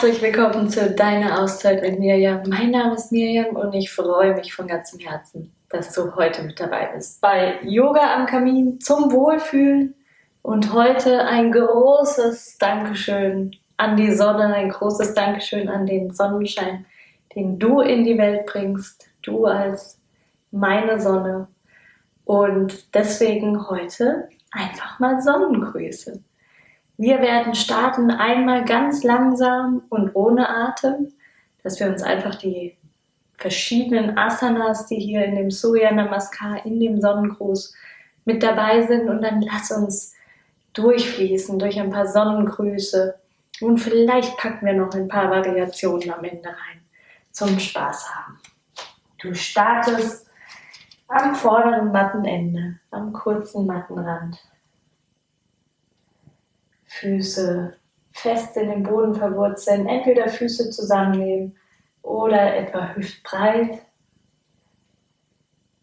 Herzlich willkommen zu Deiner Auszeit mit Mirjam. Mein Name ist Mirjam und ich freue mich von ganzem Herzen, dass du heute mit dabei bist bei Yoga am Kamin zum Wohlfühlen. Und heute ein großes Dankeschön an die Sonne, ein großes Dankeschön an den Sonnenschein, den du in die Welt bringst, du als meine Sonne. Und deswegen heute einfach mal Sonnengrüße. Wir werden starten einmal ganz langsam und ohne Atem, dass wir uns einfach die verschiedenen Asanas, die hier in dem Surya Namaskar, in dem Sonnengruß mit dabei sind, und dann lass uns durchfließen durch ein paar Sonnengrüße und vielleicht packen wir noch ein paar Variationen am Ende rein zum Spaß haben. Du startest am vorderen Mattenende, am kurzen Mattenrand. Füße fest in den Boden verwurzeln, entweder Füße zusammennehmen oder etwa hüftbreit.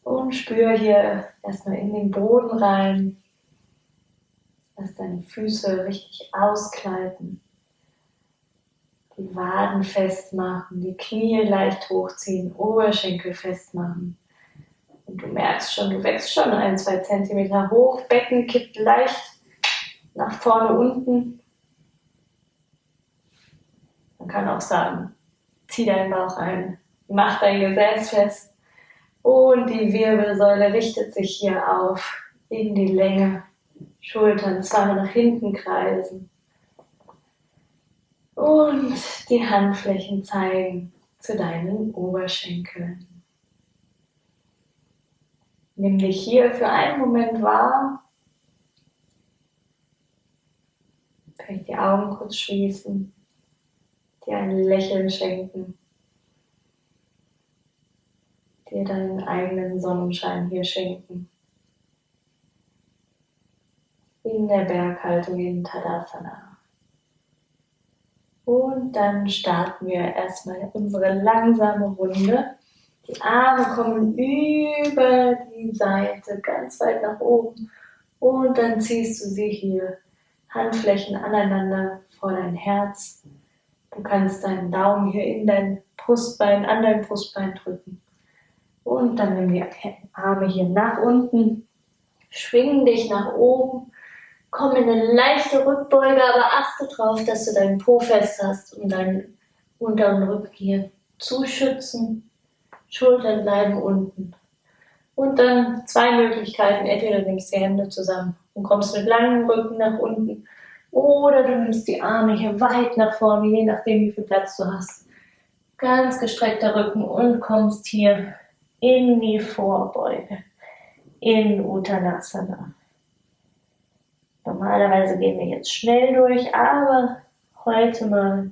Und spür hier erstmal in den Boden rein. Lass deine Füße richtig ausgleiten. Die Waden festmachen, die Knie leicht hochziehen, Oberschenkel festmachen. Und du merkst schon, du wächst schon 1-2 Zentimeter hoch, Becken kippt leicht nach vorne, unten. Man kann auch sagen, zieh deinen Bauch ein, mach dein Gesäß fest und die Wirbelsäule richtet sich hier auf in die Länge. Schultern zweimal nach hinten kreisen und die Handflächen zeigen zu deinen Oberschenkeln. Nimm dich hier für einen Moment wahr. Vielleicht die Augen kurz schließen, dir ein Lächeln schenken, dir deinen eigenen Sonnenschein hier schenken. In der Berghaltung in Tadasana. Und dann starten wir erstmal unsere langsame Runde. Die Arme kommen über die Seite ganz weit nach oben und dann ziehst du sie hier Handflächen aneinander vor dein Herz. Du kannst deinen Daumen hier in dein Brustbein, an dein Brustbein drücken. Und dann nimm die Arme hier nach unten, schwing dich nach oben, komm in eine leichte Rückbeuge, aber achte darauf, dass du deinen Po fest hast, um deinen unteren Rücken hier zu schützen. Schultern bleiben unten. Und dann 2 Möglichkeiten. Entweder du nimmst die Hände zusammen und kommst mit langem Rücken nach unten, oder du nimmst die Arme hier weit nach vorne, je nachdem wie viel Platz du hast. Ganz gestreckter Rücken und kommst hier in die Vorbeuge, in Uttanasana. Normalerweise gehen wir jetzt schnell durch, aber heute mal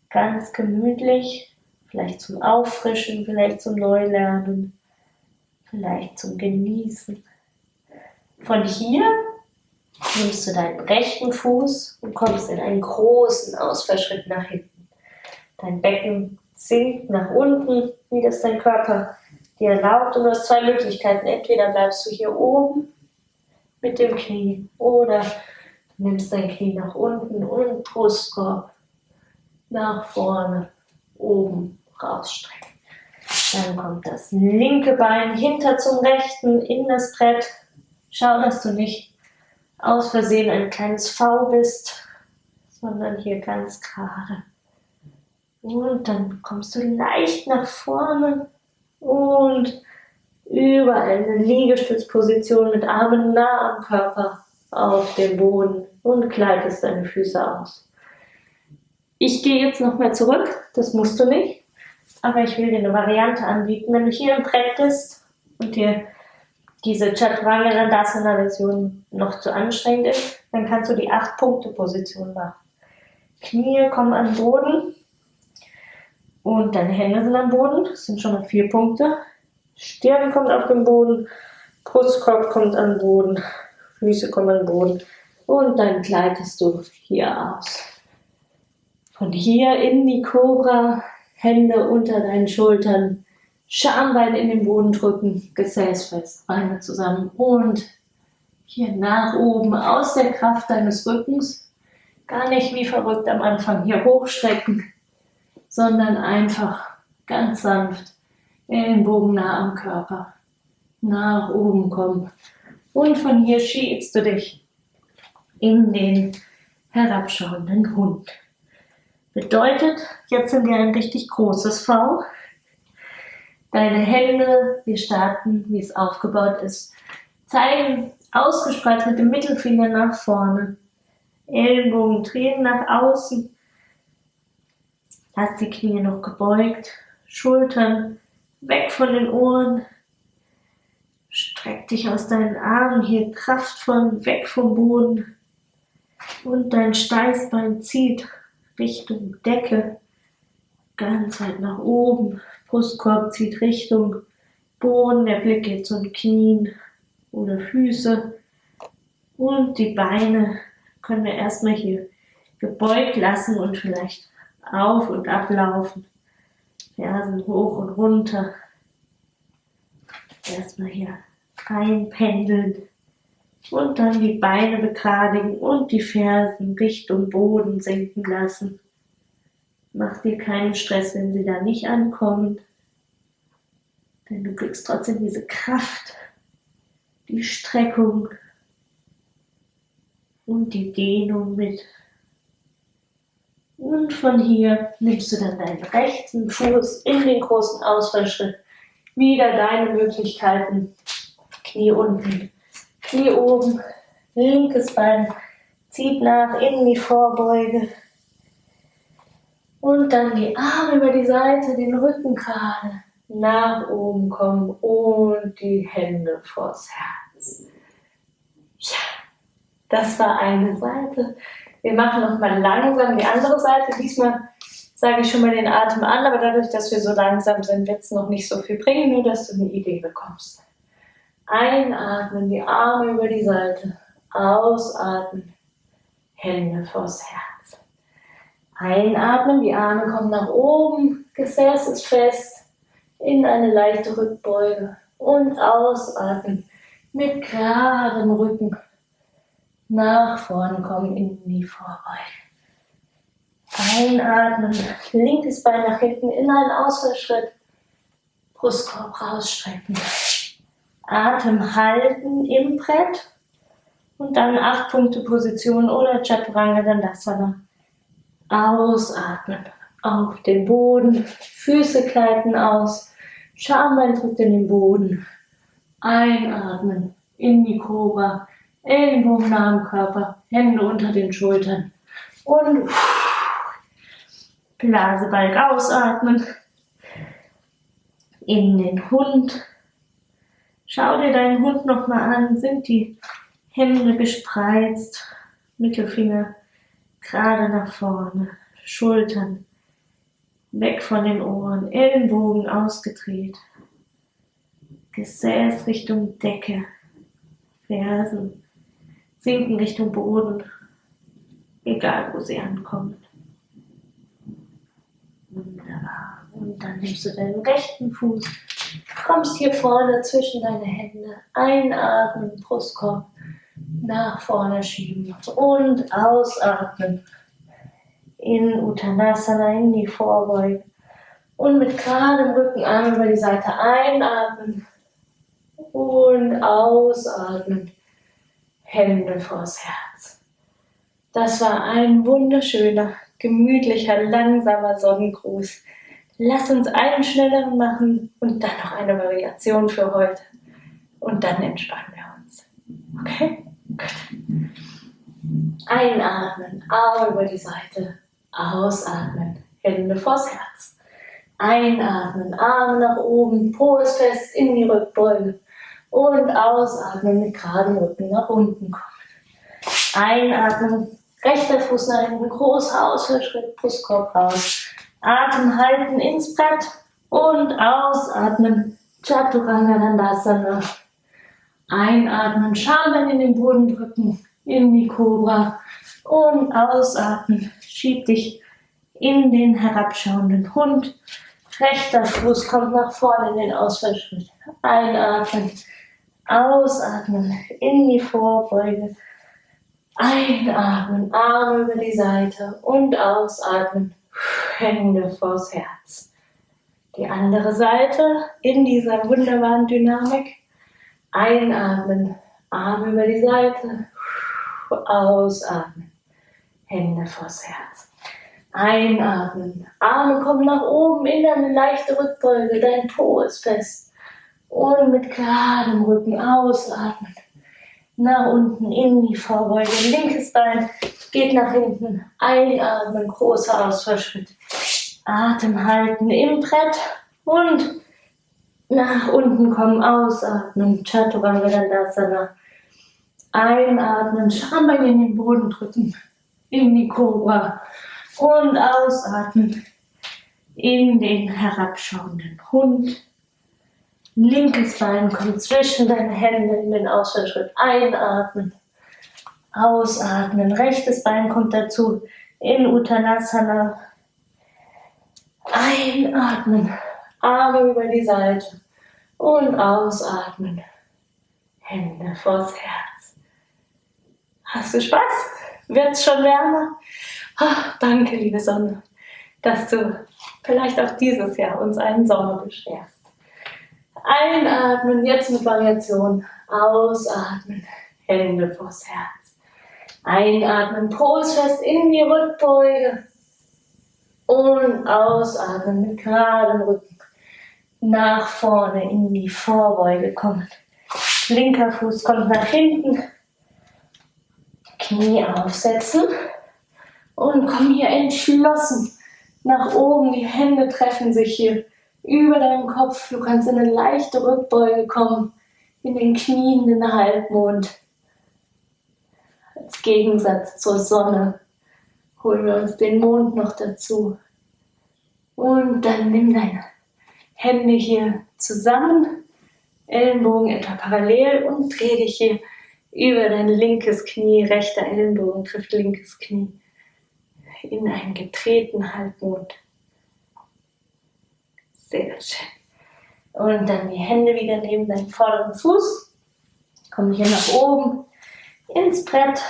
ganz gemütlich, vielleicht zum Auffrischen, vielleicht zum Neulernen, vielleicht zum Genießen. Von hier nimmst du deinen rechten Fuß und kommst in einen großen Ausfallschritt nach hinten. Dein Becken sinkt nach unten, wie das dein Körper dir erlaubt. Und du hast 2 Möglichkeiten. Entweder bleibst du hier oben mit dem Knie oder du nimmst dein Knie nach unten und Brustkorb nach vorne, oben rausstrecken. Dann kommt das linke Bein hinter zum rechten in das Brett. Schau, dass du nicht aus Versehen ein kleines V bist, sondern hier ganz gerade. Und dann kommst du leicht nach vorne und überall eine Liegestützposition mit Armen nah am Körper auf dem Boden und gleitest deine Füße aus. Ich gehe jetzt nochmal zurück, das musst du nicht, aber ich will dir eine Variante anbieten. Wenn du hier im Brett bist und dir diese Chaturanga-Dandasana-Version noch zu anstrengend ist, dann kannst du die 8-Punkte-Position machen. Knie kommen an den Boden und deine Hände sind am Boden, das sind schon mal 4 Punkte. Stirn kommt auf den Boden, Brustkorb kommt an den Boden, Füße kommen an den Boden und dann gleitest du hier aus. Von hier in die Cobra, Hände unter deinen Schultern, Schambein in den Boden drücken, Gesäß fest, Beine zusammen und hier nach oben aus der Kraft deines Rückens Gar nicht wie verrückt am Anfang hier hochstrecken, sondern einfach ganz sanft, Ellenbogen nah am Körper, nach oben kommen. Und von hier schiebst du dich in den herabschauenden Hund. Bedeutet, jetzt sind wir ein richtig großes V. Deine Hände, wir starten, wie es aufgebaut ist, zeigen ausgespreizt mit dem Mittelfinger nach vorne. Ellenbogen drehen nach außen. Lass die Knie noch gebeugt. Schultern weg von den Ohren. Streck dich aus deinen Armen hier kraftvoll weg vom Boden. Und dein Steißbein zieht Richtung Decke. Ganz weit nach oben. Brustkorb zieht Richtung Boden. Der Blick geht zu den Knien oder Füße. Und die Beine können wir erstmal hier gebeugt lassen und vielleicht auf- und ablaufen. Fersen hoch und runter. Erstmal hier reinpendeln. Und dann die Beine begradigen und die Fersen Richtung Boden sinken lassen. Mach dir keinen Stress, wenn sie da nicht ankommen. Denn du kriegst trotzdem diese Kraft, die Streckung und die Dehnung mit. Und von hier nimmst du dann deinen rechten Fuß in den großen Ausfallschritt. Wieder deine Möglichkeiten. Knie unten, Knie oben, linkes Bein zieht nach in die Vorbeuge. Und dann die Arme über die Seite, den Rücken gerade nach oben kommen und die Hände vors Herz. Ja, das war eine Seite. Wir machen nochmal langsam die andere Seite. Diesmal sage ich schon mal den Atem an, aber dadurch, dass wir so langsam sind, wird es noch nicht so viel bringen, nur dass du eine Idee bekommst. Einatmen, die Arme über die Seite. Ausatmen, Hände vors Herz. Einatmen, die Arme kommen nach oben, Gesäß ist fest, in eine leichte Rückbeuge. Und ausatmen, mit geradem Rücken nach vorne kommen in die Vorbeuge. Einatmen, linkes Bein nach hinten in einen Ausfallschritt, Brustkorb rausstrecken. Atem halten im Brett und dann 8-Punkte-Position oder Chaturanga Dandasana. Ausatmen auf den Boden, Füße gleiten aus, Schambein drückt in den Boden. Einatmen in die Kobra, Ellenbogen nah am Körper, Hände unter den Schultern und Blasebalg ausatmen in den Hund. Schau dir deinen Hund nochmal an, sind die Hände gespreizt, Mittelfinger gerade nach vorne, Schultern weg von den Ohren, Ellenbogen ausgedreht, Gesäß Richtung Decke, Fersen sinken Richtung Boden, egal wo sie ankommen. Wunderbar. Und dann nimmst du deinen rechten Fuß, kommst hier vorne zwischen deine Hände, einatmen, Brustkorb nach vorne schieben und ausatmen in Uttanasana, in die Vorbeuge und mit geradem Rücken Arme über die Seite einatmen und ausatmen, Hände vors Herz. Das war ein wunderschöner, gemütlicher, langsamer Sonnengruß. Lass uns einen schnelleren machen und dann noch eine Variation für heute. Und dann entspannen wir uns. Okay? Gut. Einatmen, Arme über die Seite. Ausatmen, Hände vors Herz. Einatmen, Arme nach oben, Po ist fest in die Rückbeuge. Und ausatmen, mit geradem Rücken nach unten kommen. Einatmen, rechter Fuß nach hinten, großer Ausfallschritt, Brustkorb raus. Atem halten ins Brett und ausatmen, Chaturanga Dandasana. Einatmen, Schambein in den Boden drücken, in die Kobra. Und ausatmen, schieb dich in den herabschauenden Hund. Rechter Fuß kommt nach vorne in den Ausfallschritt. Einatmen, ausatmen, in die Vorbeuge. Einatmen, Arme über die Seite und ausatmen, Hände vors Herz. Die andere Seite in dieser wunderbaren Dynamik. Einatmen, Arme über die Seite, ausatmen, Hände vors Herz. Einatmen, Arme kommen nach oben in eine leichte Rückbeuge, dein Po ist fest. Und mit geradem Rücken ausatmen, nach unten in die Vorbeuge. Linkes Bein geht nach hinten, einatmen, großer Ausfallschritt. Atem halten im Brett und nach unten kommen, ausatmen, Chaturanga Dandasana. Einatmen, Schambein in den Boden drücken, in die Cobra. Und ausatmen, in den herabschauenden Hund. Linkes Bein kommt zwischen deine Hände in den Ausfallschritt. Einatmen, ausatmen. Rechtes Bein kommt dazu in Uttanasana. Einatmen, Arme über die Seite und ausatmen, Hände vors Herz. Hast du Spaß? Wird's schon wärmer? Oh, danke, liebe Sonne, dass du vielleicht auch dieses Jahr uns einen Sommer bescherst. Einatmen, jetzt mit Variation. Ausatmen, Hände vors Herz. Einatmen, Po ist fest in die Rückbeuge. Und ausatmen mit geradem Rücken. Nach vorne in die Vorbeuge kommen. Linker Fuß kommt nach hinten. Knie aufsetzen. Und komm hier entschlossen nach oben. Die Hände treffen sich hier über deinem Kopf. Du kannst in eine leichte Rückbeuge kommen. In den knienden Halbmond. Als Gegensatz zur Sonne holen wir uns den Mond noch dazu. Und dann nimm deine Hände hier zusammen. Ellenbogen etwa parallel und dreh dich hier über dein linkes Knie. Rechter Ellenbogen trifft linkes Knie. In einen gedrehten Halbmond. Sehr schön. Und dann die Hände wieder neben deinen vorderen Fuß. Komm hier nach oben ins Brett.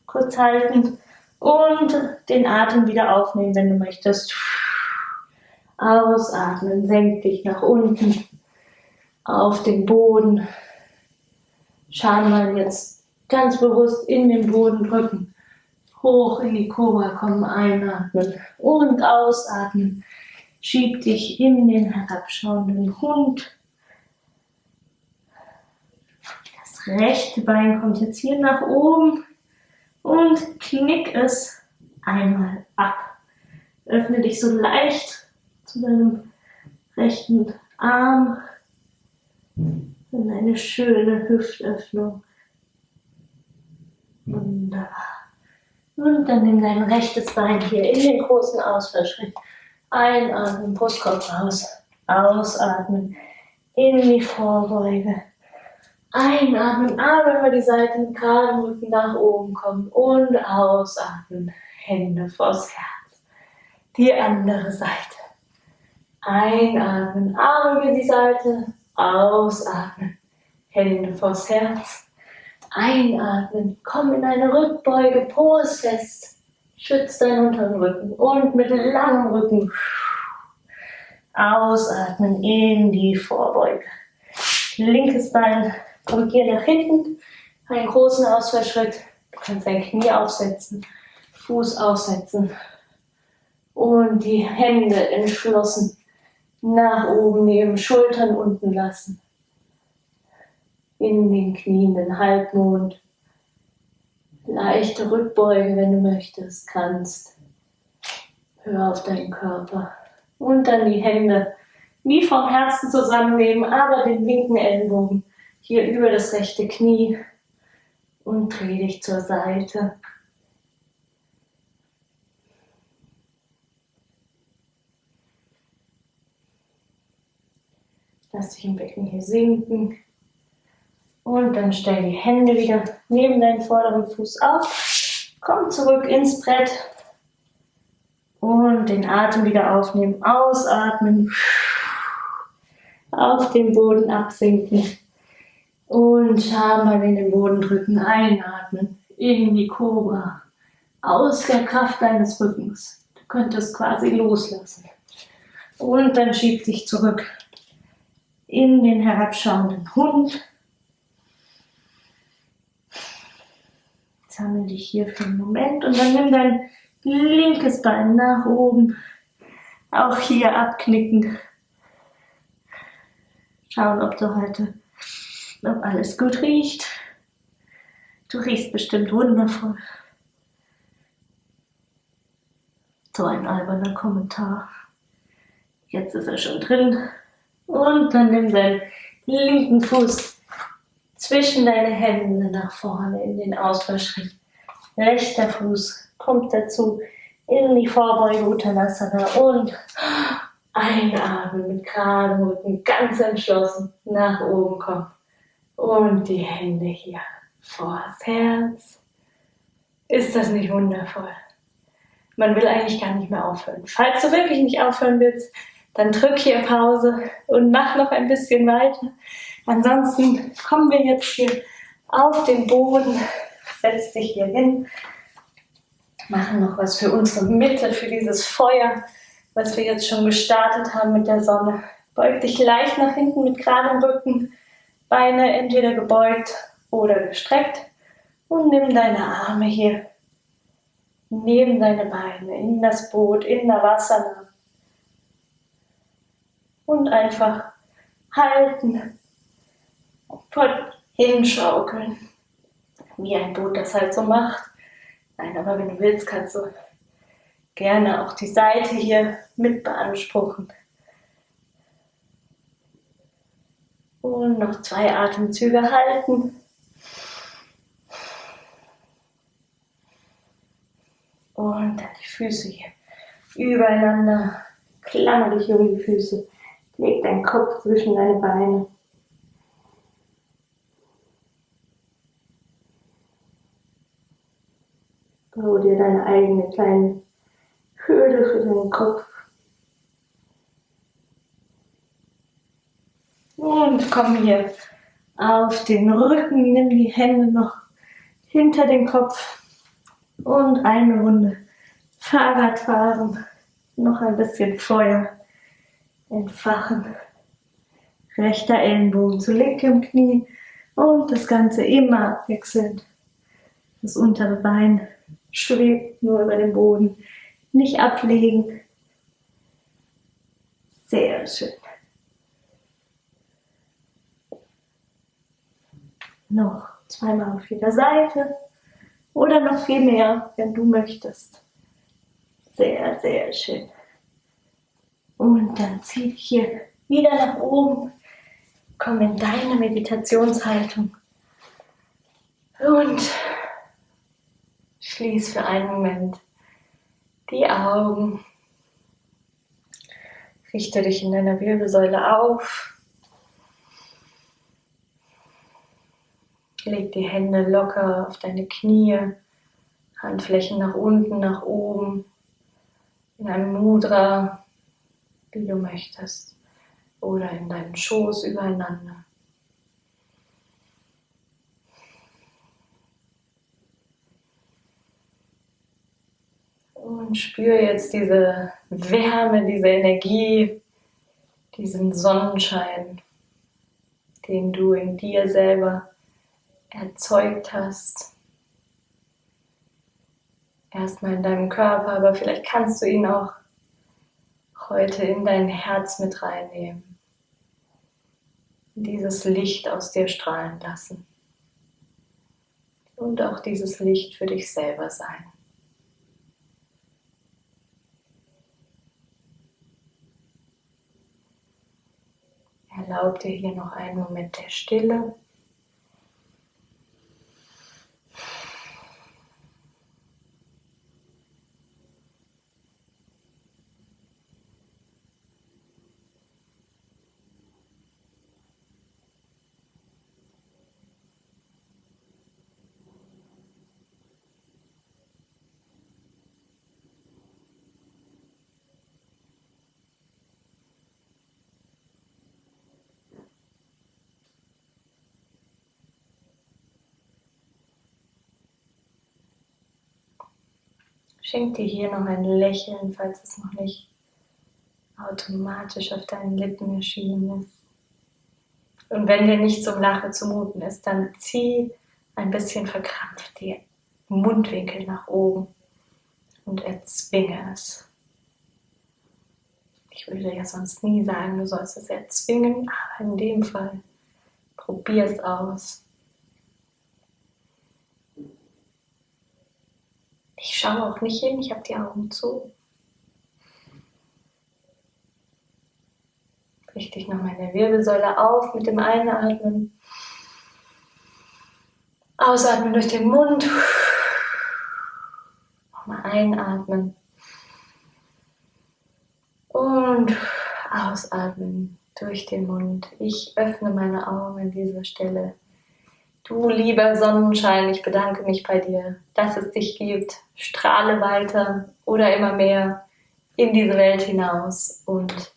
Kurz halten und den Atem wieder aufnehmen, wenn du möchtest. Ausatmen, senk dich nach unten auf den Boden. Schau mal jetzt ganz bewusst in den Boden drücken. Hoch in die Cobra kommen, einatmen und ausatmen. Schieb dich in den herabschauenden Hund. Das rechte Bein kommt jetzt hier nach oben und knick es einmal ab. Öffne dich so leicht zu deinem rechten Arm in eine schöne Hüftöffnung. Wunderbar. Und dann nimm dein rechtes Bein hier in den großen Ausfallschritt. Einatmen, Brustkorb raus. Ausatmen in die Vorbeuge. Einatmen, Arme über die Seite, mit geradem Rücken nach oben kommen. Und ausatmen, Hände vors Herz. Die andere Seite. Einatmen, Arme über die Seite. Ausatmen, Hände vors Herz. Einatmen, komm in eine Rückbeuge, Po ist fest. Schütz deinen unteren Rücken und mit langem Rücken ausatmen in die Vorbeuge. Linkes Bein kommt hier nach hinten, einen großen Ausfallschritt. Du kannst dein Knie aufsetzen, Fuß aufsetzen und die Hände entschlossen nach oben nehmen, Schultern unten lassen. In den knienden Halbmond. Leichte Rückbeuge, wenn du möchtest, kannst. Hör auf deinen Körper. Und dann die Hände wie vom Herzen zusammennehmen, aber den linken Ellenbogen hier über das rechte Knie und dreh dich zur Seite. Lass dich im Becken hier sinken. Und dann stell die Hände wieder neben deinen vorderen Fuß auf. Komm zurück ins Brett. Und den Atem wieder aufnehmen. Ausatmen. Auf den Boden absinken. Und Schambein in den Boden drücken. Einatmen. in die Kobra. Aus der Kraft deines Rückens. Du könntest quasi loslassen. Und dann schieb dich zurück in den herabschauenden Hund. Sammle dich hier für einen Moment und dann nimm dein linkes Bein nach oben. Auch hier abknicken. Schauen, ob alles gut riecht. Du riechst bestimmt wundervoll. So ein alberner Kommentar. Jetzt ist er schon drin. Und dann nimm deinen linken Fuß zwischen deine Hände nach vorne in den Ausfallschritt. Rechter Fuß kommt dazu in die Vorbeuge Uttanasana und einatmen mit geradem Rücken, ganz entschlossen nach oben kommen. Und die Hände hier vors Herz. Ist das nicht wundervoll? Man will eigentlich gar nicht mehr aufhören. Falls du wirklich nicht aufhören willst, dann drück hier Pause und mach noch ein bisschen weiter. Ansonsten kommen wir jetzt hier auf den Boden. Setz dich hier hin. Machen noch was für unsere Mitte, für dieses Feuer, was wir jetzt schon gestartet haben mit der Sonne. Beug dich leicht nach hinten mit geradem Rücken. Beine entweder gebeugt oder gestreckt. Und nimm deine Arme hier neben deine Beine in das Boot, in Navasana. Und einfach halten, hinschaukeln, wie ein Boot das halt so macht. Nein, aber wenn du willst, kannst du gerne auch die Seite hier mit beanspruchen. Und noch 2 Atemzüge halten. Und dann die Füße hier übereinander. Klammer dich über die Füße. Leg deinen Kopf zwischen deine Beine. Bau dir deine eigene kleine Höhle für deinen Kopf. Und komm hier auf den Rücken. Nimm die Hände noch hinter den Kopf. Und eine Runde Fahrrad fahren. Noch ein bisschen Feuer entfachen. Rechter Ellenbogen zu linkem Knie. Und das Ganze immer abwechselnd. Das untere Bein schwebt nur über dem Boden. Nicht ablegen. Sehr schön. Noch 2-mal auf jeder Seite. Oder noch viel mehr, wenn du möchtest. Sehr, sehr schön. Und dann zieh dich hier wieder nach oben. Komm in deine Meditationshaltung. Und schließ für einen Moment die Augen. Richte dich in deiner Wirbelsäule auf. Leg die Hände locker auf deine Knie, Handflächen nach unten, nach oben, in einem Mudra, wie du möchtest, oder in deinen Schoß übereinander. Und spür jetzt diese Wärme, diese Energie, diesen Sonnenschein, den du in dir selber erzeugt hast. Erstmal in deinem Körper, aber vielleicht kannst du ihn auch heute in dein Herz mit reinnehmen. Dieses Licht aus dir strahlen lassen. Und auch dieses Licht für dich selber sein. Erlaub dir hier noch einen Moment der Stille. Schenk dir hier noch ein Lächeln, falls es noch nicht automatisch auf deinen Lippen erschienen ist. Und wenn dir nicht zum Lachen zumuten ist, dann zieh ein bisschen verkrampft die Mundwinkel nach oben und erzwinge es. Ich würde ja sonst nie sagen, du sollst es erzwingen, aber in dem Fall probier es aus. Ich schaue auch nicht hin, ich habe die Augen zu. Richtig nochmal in der Wirbelsäule auf mit dem Einatmen. Ausatmen durch den Mund. Nochmal einatmen. Und ausatmen durch den Mund. Ich öffne meine Augen an dieser Stelle. Du lieber Sonnenschein, ich bedanke mich bei dir, dass es dich gibt. Strahle weiter oder immer mehr in diese Welt hinaus. Und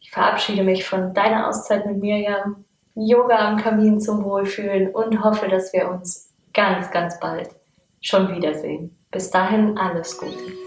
ich verabschiede mich von deiner Auszeit mit Mirjam, Yoga am Kamin zum Wohlfühlen und hoffe, dass wir uns ganz, ganz bald schon wiedersehen. Bis dahin alles Gute.